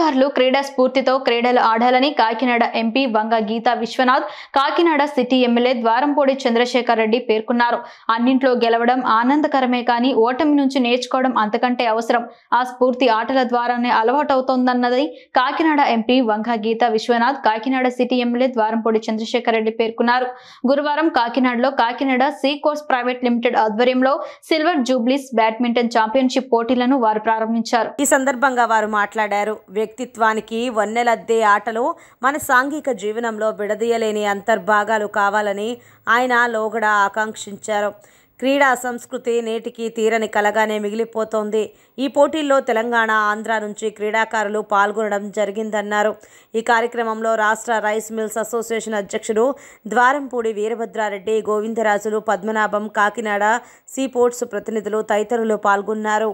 క్రీడాకారులు క్రీడా స్ఫూర్తితో క్రీడలు ఆడాలని Kakinada MP Vanga Geetha Vishwanath, Kakinada city MLA Dwarampudi Chandrasekhar Reddy పేర్కొన్నారు. అన్నింట్లో గెలవడం ఆనందకరమే కానీ ఓటమి నుంచి నేర్చుకోవడం అంతకంటే అవసరం. ఆ స్ఫూర్తి ఆటల ద్వారానే అలవాటవుతోందన్నది Kakinada MP Vanga Geetha Vishwanath, Kakinada city MLA Dwarampudi Chandrasekhar Reddy పేర్కొన్నారు. గురువారం కాకినాడలో కాకినాడ సీ కోర్స్ ప్రైవేట్ లిమిటెడ్ ఆధ్వర్యంలో సిల్వర్ జూబ్లీస్ బ్యాడ్మింటన్ ఛాంపియన్షిప్ పోటీలను వారు ప్రారంభించారు. ఈ సందర్భంగా వారు మాట్లాడారు. వ్యక్తిత్వానికి వన్నెలద్దే ఆటలు మన సాంఘిక జీవనంలో విడదీయలేని అంతర్భాగాలు కావాలని ఆయన లోగడ ఆకాంక్షించారు. క్రీడా సంస్కృతి నేటికి తీరని కలగానే మిగిలిపోతోంది. ఈ పోటీల్లో తెలంగాణ, ఆంధ్ర నుంచి క్రీడాకారులు పాల్గొనడం జరిగిందన్నారు. ఈ కార్యక్రమంలో రాష్ట్ర రైస్ మిల్స్ అసోసియేషన్ అధ్యక్షుడు ద్వారంపూడి వీరభద్రారెడ్డి, గోవిందరాజులు, పద్మనాభం, కాకినాడ సీ పోర్ట్స్ ప్రతినిధులు తదితరులు పాల్గొన్నారు.